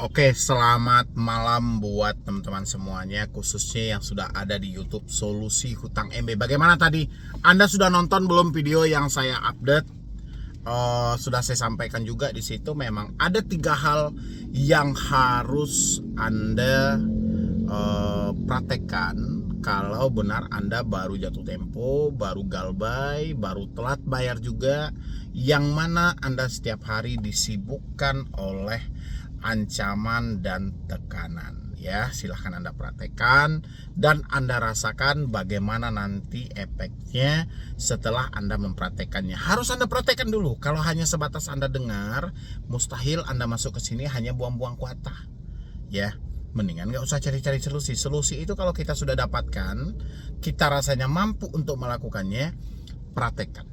Oke, selamat malam buat teman-teman semuanya, khususnya yang sudah ada di YouTube Solusi Hutang MB. Bagaimana tadi? Anda sudah nonton belum video yang saya update? Sudah saya sampaikan juga di situ. Memang ada 3 hal yang harus Anda praktekkan kalau benar Anda baru jatuh tempo, baru galbay, baru telat bayar juga, yang mana Anda setiap hari disibukkan oleh ancaman dan tekanan. Ya, silahkan Anda praktekkan dan Anda rasakan bagaimana nanti efeknya setelah Anda mempraktekannya. Harus Anda praktekkan dulu. Kalau hanya sebatas Anda dengar, mustahil Anda masuk ke sini hanya buang-buang kuota. Ya, mendingan nggak usah cari-cari solusi. Solusi itu kalau kita sudah dapatkan, kita rasanya mampu untuk melakukannya, praktekkan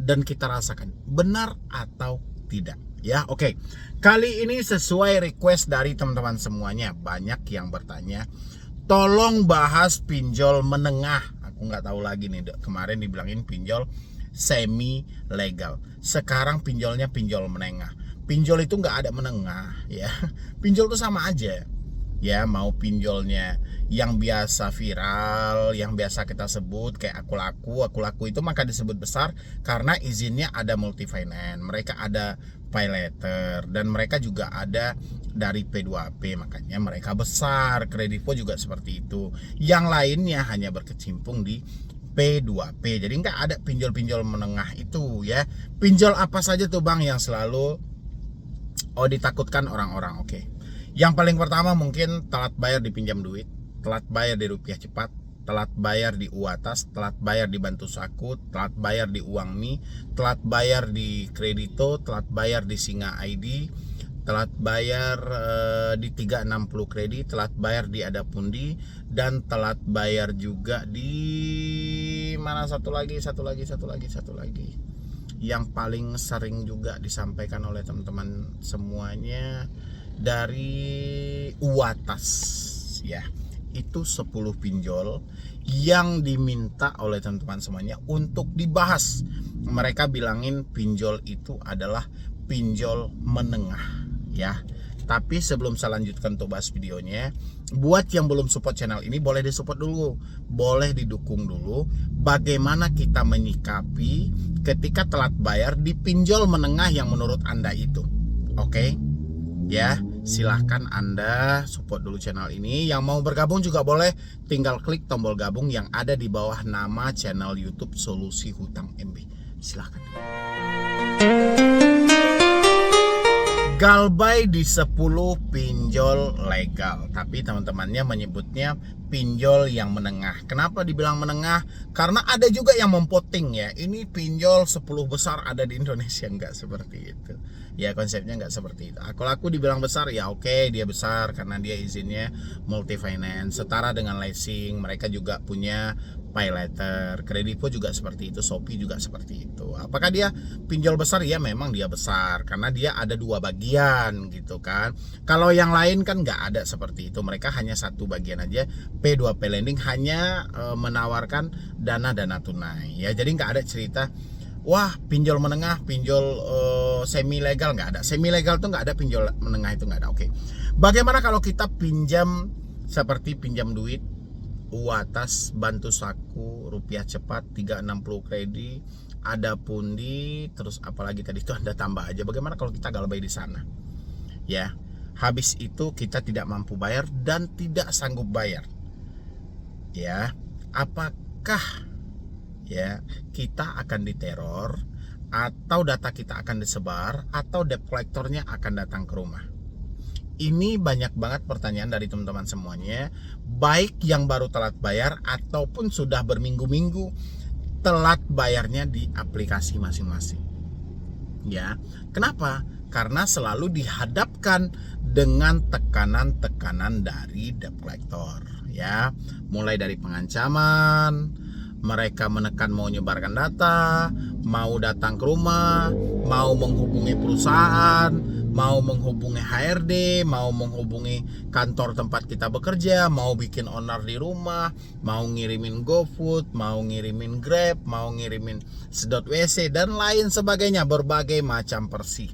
dan kita rasakan benar atau tidak. Ya, oke. Kali ini sesuai request dari teman-teman semuanya. Banyak yang bertanya, tolong bahas pinjol menengah. Aku nggak tahu lagi nih, kemarin dibilangin pinjol semi legal. Sekarang pinjolnya pinjol menengah. Pinjol itu nggak ada menengah, ya. Pinjol itu sama aja. Ya, mau pinjolnya yang biasa viral, yang biasa kita sebut kayak aku laku itu maka disebut besar karena izinnya ada multi finance, mereka ada pay letter, dan mereka juga ada dari P2P, makanya mereka besar. Kredivo juga seperti itu. Yang lainnya hanya berkecimpung di P2P. Jadi nggak ada pinjol-pinjol menengah itu ya. Pinjol apa saja tuh Bang yang selalu ditakutkan orang-orang? Oke. Yang paling pertama mungkin telat bayar di pinjam duit, telat bayar di rupiah cepat, telat bayar di Uatas, telat bayar di Bantu Saku, telat bayar di Uangmi, telat bayar di Kredito, telat bayar di Singa ID, telat bayar di 360 Kredit, telat bayar di Adapundi, dan telat bayar juga di mana satu lagi. Yang paling sering juga disampaikan oleh teman-teman semuanya dari Uatas ya. Itu 10 pinjol yang diminta oleh teman-teman semuanya untuk dibahas. Mereka bilangin pinjol itu adalah pinjol menengah ya. Tapi sebelum saya lanjutkan untuk bahas videonya, buat yang belum support channel ini boleh disupport dulu, boleh didukung dulu. Bagaimana kita menyikapi ketika telat bayar di pinjol menengah yang menurut Anda itu? Oke? Ya, silahkan Anda support dulu channel ini. Yang mau bergabung juga boleh tinggal klik tombol gabung yang ada di bawah nama channel YouTube Solusi Hutang MB. Silahkan. Galbay di 10 pinjol legal, tapi teman-temannya menyebutnya pinjol yang menengah. Kenapa dibilang menengah? Karena ada juga yang mempoting ya, ini pinjol 10 besar ada di Indonesia. Enggak seperti itu ya, konsepnya enggak seperti itu. Aku dibilang besar ya, oke, dia besar karena dia izinnya multi finance, setara dengan leasing. Mereka juga punya pay letter. Kredivo juga seperti itu, Shopee juga seperti itu. Apakah dia pinjol besar? Ya, memang dia besar karena dia ada 2 bagian gitu kan. Kalau yang lain kan nggak ada seperti itu, mereka hanya satu bagian aja. P2P lending hanya menawarkan dana tunai ya. Jadi nggak ada cerita wah pinjol menengah, pinjol semi legal, nggak ada. Semi legal tuh nggak ada, pinjol menengah itu nggak ada. Oke, bagaimana kalau kita pinjam seperti pinjam duit Uatas, Bantu Saku, rupiah cepat, 360 Kredit, Adapundi, terus apalagi tadi itu Anda tambah aja. Bagaimana kalau kita galbay di sana? Ya, habis itu kita tidak mampu bayar dan tidak sanggup bayar. Ya, apakah ya kita akan diteror, atau data kita akan disebar, atau debt collectornya akan datang ke rumah? Ini banyak banget pertanyaan dari teman-teman semuanya, baik yang baru telat bayar ataupun sudah berminggu-minggu telat bayarnya di aplikasi masing-masing. Ya, kenapa? Karena selalu dihadapkan dengan tekanan-tekanan dari debt collector ya, mulai dari pengancaman, mereka menekan mau menyebarkan data, mau datang ke rumah, mau menghubungi perusahaan, mau menghubungi HRD, mau menghubungi kantor tempat kita bekerja, mau bikin owner di rumah, mau ngirimin GoFood, mau ngirimin Grab, mau ngirimin sedot WC dan lain sebagainya. Berbagai macam versi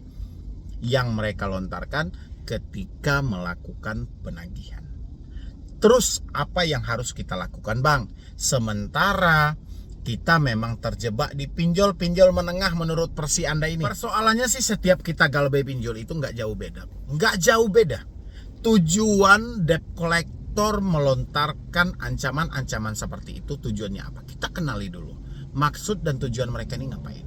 yang mereka lontarkan ketika melakukan penagihan. Terus apa yang harus kita lakukan, Bang? Sementara kita memang terjebak di pinjol-pinjol menengah menurut versi Anda ini. Persoalannya sih setiap kita galbay pinjol itu nggak jauh beda. Nggak jauh beda. Tujuan debt collector melontarkan ancaman-ancaman seperti itu tujuannya apa? Kita kenali dulu. Maksud dan tujuan mereka ini ngapain?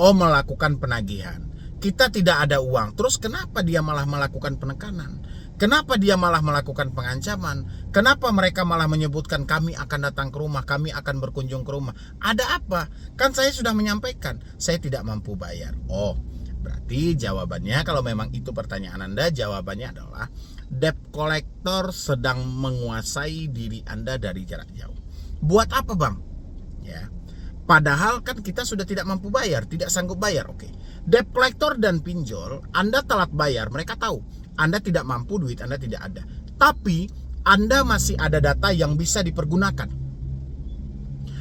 Oh, melakukan penagihan. Kita tidak ada uang. Terus kenapa dia malah melakukan penekanan? Kenapa dia malah melakukan pengancaman? Kenapa mereka malah menyebutkan kami akan datang ke rumah, kami akan berkunjung ke rumah? Ada apa? Kan saya sudah menyampaikan, saya tidak mampu bayar. Oh, berarti jawabannya kalau memang itu pertanyaan Anda, jawabannya adalah debt collector sedang menguasai diri Anda dari jarak jauh. Buat apa, Bang? Ya. Padahal kan kita sudah tidak mampu bayar, tidak sanggup bayar. Oke. Debt collector dan pinjol, Anda telat bayar, mereka tahu Anda tidak mampu, duit Anda tidak ada. Tapi Anda masih ada data yang bisa dipergunakan.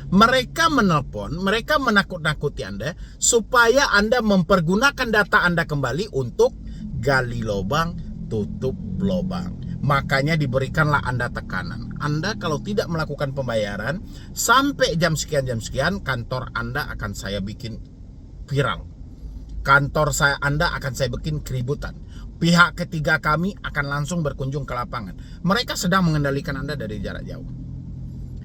Mereka menelpon, mereka menakut-nakuti Anda supaya Anda mempergunakan data Anda kembali untuk gali lubang, tutup lubang. Makanya diberikanlah Anda tekanan. Anda kalau tidak melakukan pembayaran sampai jam sekian, kantor Anda akan saya bikin viral. Kantor Anda akan saya bikin keributan. Pihak ketiga kami akan langsung berkunjung ke lapangan. Mereka sedang mengendalikan Anda dari jarak jauh.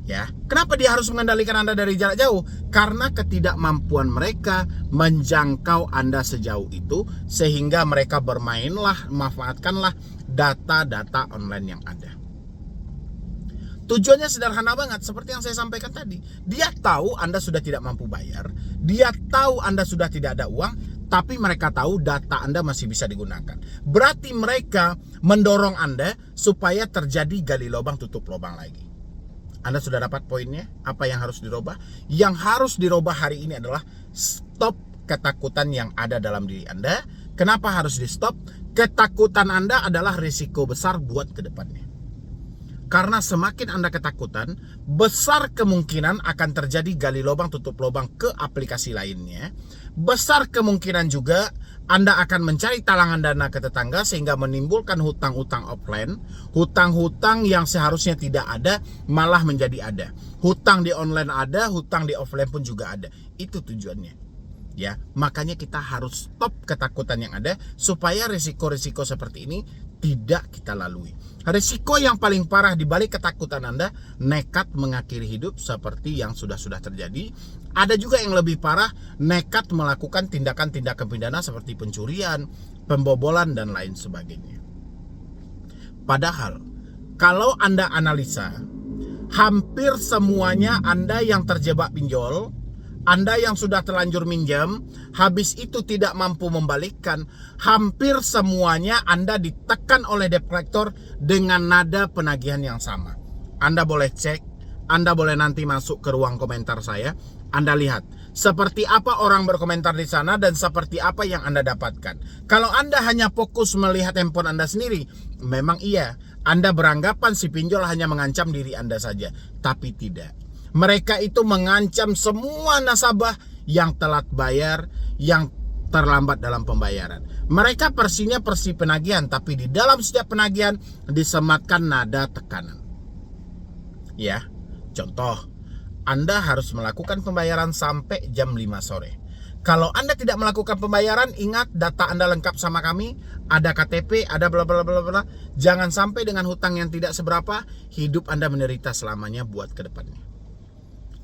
Ya, kenapa dia harus mengendalikan Anda dari jarak jauh? Karena ketidakmampuan mereka menjangkau Anda sejauh itu, sehingga mereka manfaatkanlah data-data online yang ada. Tujuannya sederhana banget, seperti yang saya sampaikan tadi. Dia tahu Anda sudah tidak mampu bayar, dia tahu Anda sudah tidak ada uang, tapi mereka tahu data Anda masih bisa digunakan. Berarti mereka mendorong Anda supaya terjadi gali lubang tutup lubang lagi. Anda sudah dapat poinnya? Apa yang harus dirubah? Yang harus dirubah hari ini adalah stop ketakutan yang ada dalam diri Anda. Kenapa harus di stop? Ketakutan Anda adalah risiko besar buat ke depannya. Karena semakin Anda ketakutan, besar kemungkinan akan terjadi gali lubang tutup lubang ke aplikasi lainnya. Besar kemungkinan juga Anda akan mencari talangan dana ke tetangga sehingga menimbulkan hutang-hutang offline. Hutang-hutang yang seharusnya tidak ada malah menjadi ada. Hutang di online ada, hutang di offline pun juga ada. Itu tujuannya. Ya, makanya kita harus stop ketakutan yang ada supaya risiko-risiko seperti ini tidak kita lalui. Risiko yang paling parah di balik ketakutan Anda, nekat mengakhiri hidup seperti yang sudah terjadi. Ada juga yang lebih parah, nekat melakukan tindakan-tindakan pidana seperti pencurian, pembobolan, dan lain sebagainya. Padahal, kalau Anda analisa, hampir semuanya Anda yang terjebak pinjol, Anda yang sudah terlanjur minjam, habis itu tidak mampu membalikkan, hampir semuanya Anda ditekan oleh debt collector dengan nada penagihan yang sama. Anda boleh cek, Anda boleh nanti masuk ke ruang komentar saya, Anda lihat seperti apa orang berkomentar di sana dan seperti apa yang Anda dapatkan. Kalau Anda hanya fokus melihat handphone Anda sendiri, memang iya, Anda beranggapan si pinjol hanya mengancam diri Anda saja, tapi tidak. Mereka itu mengancam semua nasabah yang telat bayar, yang terlambat dalam pembayaran. Mereka persinya persi penagihan, tapi di dalam setiap penagihan disematkan nada tekanan. Ya, contoh, Anda harus melakukan pembayaran sampai jam 5 sore. Kalau Anda tidak melakukan pembayaran, ingat data Anda lengkap sama kami, ada KTP, ada bla bla bla bla. Jangan sampai dengan hutang yang tidak seberapa, hidup Anda menderita selamanya buat ke depannya.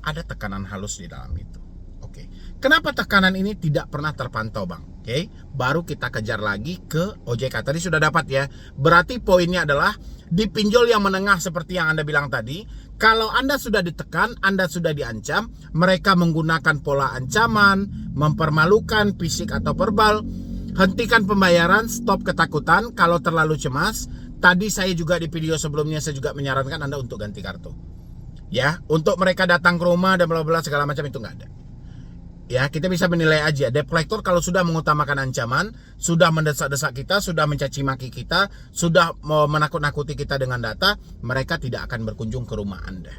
Ada tekanan halus di dalam itu. Oke. Kenapa tekanan ini tidak pernah terpantau, Bang? Oke. Baru kita kejar lagi ke OJK. Tadi sudah dapat ya. Berarti poinnya adalah di pinjol yang menengah seperti yang Anda bilang tadi, kalau Anda sudah ditekan, Anda sudah diancam, mereka menggunakan pola ancaman, mempermalukan fisik atau verbal. Hentikan pembayaran, stop ketakutan. Kalau terlalu cemas, tadi saya juga di video sebelumnya saya juga menyarankan Anda untuk ganti kartu. Ya, untuk mereka datang ke rumah dan bla bla segala macam itu nggak ada. Ya, kita bisa menilai aja. Debt collector kalau sudah mengutamakan ancaman, sudah mendesak-desak kita, sudah mencaci maki kita, sudah menakut-nakuti kita dengan data, mereka tidak akan berkunjung ke rumah Anda.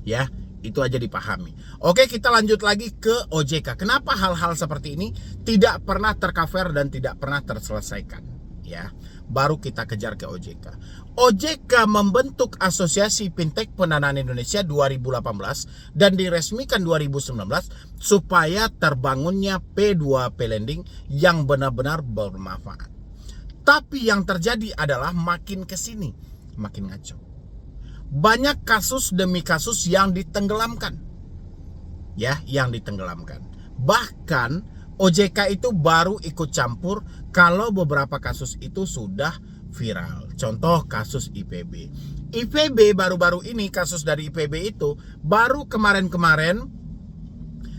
Ya, itu aja dipahami. Oke, kita lanjut lagi ke OJK. Kenapa hal-hal seperti ini tidak pernah tercover dan tidak pernah terselesaikan? ya. Baru kita kejar ke OJK. OJK membentuk Asosiasi Fintech Pendanaan Indonesia 2018 dan diresmikan 2019 supaya terbangunnya P2P lending yang benar-benar bermanfaat. Tapi yang terjadi adalah makin kesini makin ngaco. Banyak kasus demi kasus yang ditenggelamkan. Ya, yang ditenggelamkan. Bahkan OJK itu baru ikut campur kalau beberapa kasus itu sudah viral. Contoh kasus IPB. IPB baru-baru ini, kasus dari IPB itu baru kemarin-kemarin,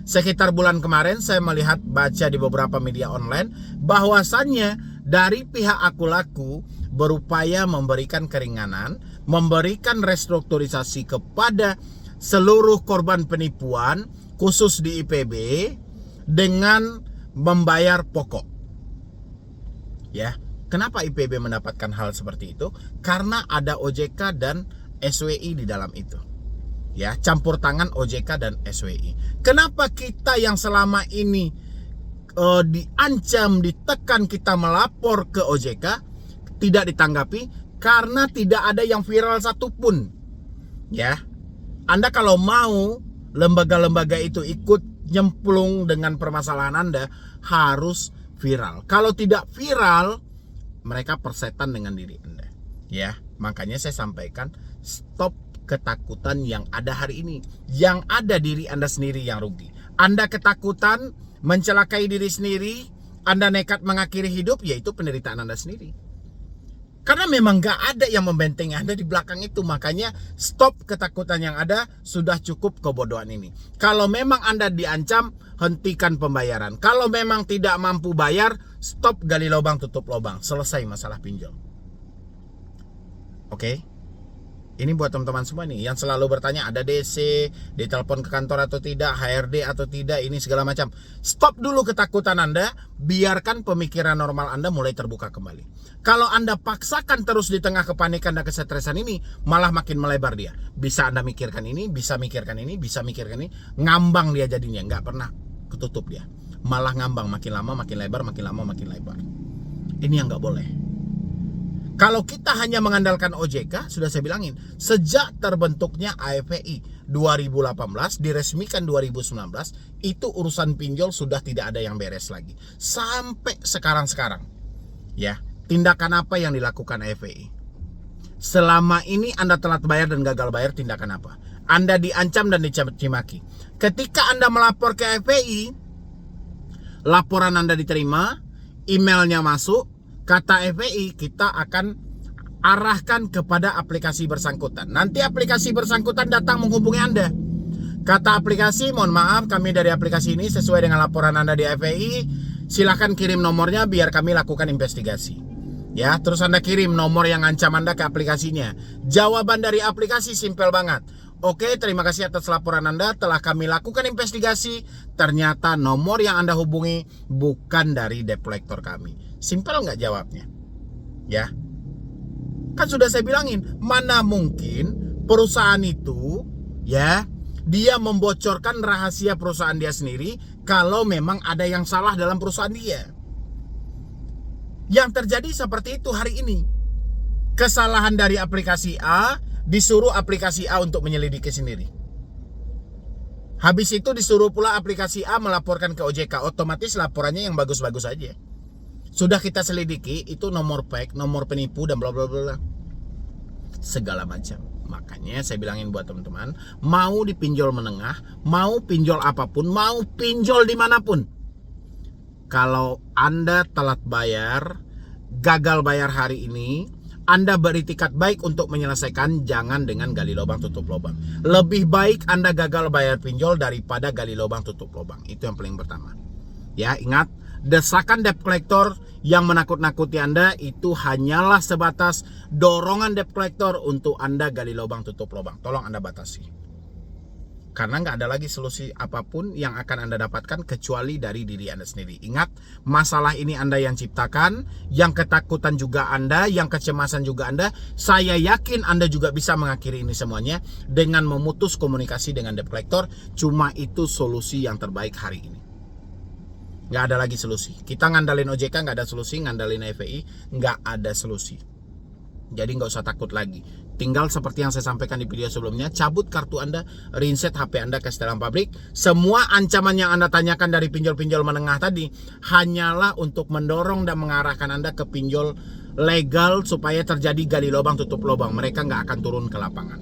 sekitar bulan kemarin saya melihat baca di beberapa media online bahwasannya dari pihak Akulaku berupaya memberikan keringanan, memberikan restrukturisasi kepada seluruh korban penipuan khusus di IPB dengan membayar pokok. Ya, kenapa IPB mendapatkan hal seperti itu? Karena ada OJK dan SWI di dalam itu. Ya, campur tangan OJK dan SWI. Kenapa kita yang selama ini diancam, ditekan kita melapor ke OJK tidak ditanggapi? Karena tidak ada yang viral satupun. Ya, Anda kalau mau lembaga-lembaga itu ikut nyemplung dengan permasalahan Anda, harus viral. Kalau tidak viral, mereka persetan dengan diri Anda. Ya, makanya saya sampaikan, stop ketakutan yang ada hari ini. Yang ada diri Anda sendiri yang rugi. Anda ketakutan mencelakai diri sendiri, Anda nekat mengakhiri hidup, yaitu penderitaan Anda sendiri. Karena memang gak ada yang membentengi Anda di belakang itu. Makanya stop ketakutan yang ada, sudah cukup kebodohan ini. Kalau memang Anda diancam, hentikan pembayaran. Kalau memang tidak mampu bayar, stop gali lubang tutup lubang. Selesai masalah pinjol. Oke? Ini buat teman-teman semua nih yang selalu bertanya ada DC, ditelepon ke kantor atau tidak, HRD atau tidak, ini segala macam. Stop dulu ketakutan Anda, biarkan pemikiran normal Anda mulai terbuka kembali. Kalau Anda paksakan terus di tengah kepanikan dan kesetresan ini, malah makin melebar dia. Bisa Anda mikirkan ini, bisa mikirkan ini, bisa mikirkan ini, ngambang dia jadinya, nggak pernah ketutup dia. Malah ngambang, makin lama makin lebar, makin lama makin lebar. Ini yang nggak boleh. Kalau kita hanya mengandalkan OJK, sudah saya bilangin, sejak terbentuknya AFPI 2018, diresmikan 2019, itu urusan pinjol sudah tidak ada yang beres lagi. Sampai sekarang-sekarang. Ya, tindakan apa yang dilakukan AFPI? Selama ini Anda telat bayar dan gagal bayar, tindakan apa? Anda diancam dan dicimaki. Ketika Anda melapor ke AFPI, laporan Anda diterima, emailnya masuk, kata FPI, kita akan arahkan kepada aplikasi bersangkutan. Nanti aplikasi bersangkutan datang menghubungi Anda. Kata aplikasi, mohon maaf kami dari aplikasi ini sesuai dengan laporan Anda di FPI, silahkan kirim nomornya biar kami lakukan investigasi. Ya, terus Anda kirim nomor yang ancam Anda ke aplikasinya. Jawaban dari aplikasi simpel banget. Oke, terima kasih atas laporan Anda, telah kami lakukan investigasi. Ternyata nomor yang Anda hubungi bukan dari debt collector kami. Simpel nggak jawabnya? Ya, kan sudah saya bilangin, mana mungkin perusahaan itu, ya, dia membocorkan rahasia perusahaan dia sendiri kalau memang ada yang salah dalam perusahaan dia. Yang terjadi seperti itu hari ini. Kesalahan dari aplikasi A, disuruh aplikasi A untuk menyelidiki sendiri. Habis itu disuruh pula aplikasi A melaporkan ke OJK, otomatis laporannya yang bagus-bagus aja. Sudah kita selidiki, itu nomor PEK, nomor penipu dan bla bla bla. Segala macam. Makanya saya bilangin buat teman-teman, mau dipinjol menengah, mau pinjol apapun, mau pinjol dimanapun. Kalau Anda telat bayar, gagal bayar hari ini, Anda beritikat baik untuk menyelesaikan, jangan dengan gali lubang tutup lubang. Lebih baik Anda gagal bayar pinjol daripada gali lubang tutup lubang. Itu yang paling pertama. Ya, ingat, desakan debt collector yang menakut-nakuti Anda itu hanyalah sebatas dorongan debt collector untuk Anda gali lubang tutup lubang. Tolong Anda batasi. Karena nggak ada lagi solusi apapun yang akan Anda dapatkan kecuali dari diri Anda sendiri. Ingat, masalah ini Anda yang ciptakan, yang ketakutan juga Anda, yang kecemasan juga Anda. Saya yakin Anda juga bisa mengakhiri ini semuanya dengan memutus komunikasi dengan debt collector. Cuma itu solusi yang terbaik hari ini. Nggak ada lagi solusi. Kita ngandalin OJK nggak ada solusi, ngandalin FPI nggak ada solusi. Jadi nggak usah takut lagi. Tinggal seperti yang saya sampaikan di video sebelumnya, cabut kartu Anda, reinset HP Anda ke setelan pabrik. Semua ancaman yang Anda tanyakan dari pinjol-pinjol menengah tadi hanyalah untuk mendorong dan mengarahkan Anda ke pinjol legal supaya terjadi gali lubang tutup lubang. Mereka nggak akan turun ke lapangan.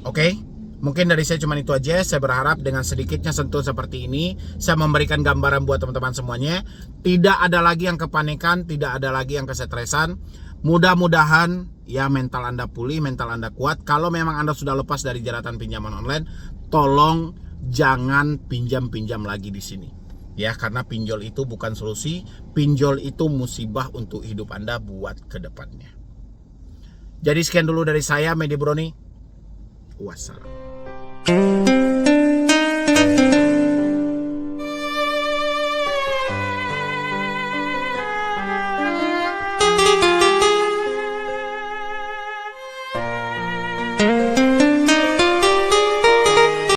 Oke? Mungkin dari saya cuma itu aja. Saya berharap dengan sedikitnya sentuh seperti ini, saya memberikan gambaran buat teman-teman semuanya. Tidak ada lagi yang kepanikan, tidak ada lagi yang kesetresan. Mudah-mudahan ya mental Anda pulih, mental Anda kuat. Kalau memang Anda sudah lepas dari jeratan pinjaman online, tolong jangan pinjam-pinjam lagi di sini. Ya, karena pinjol itu bukan solusi, pinjol itu musibah untuk hidup Anda buat ke depannya. Jadi sekian dulu dari saya, Medi Broni. Wassalam.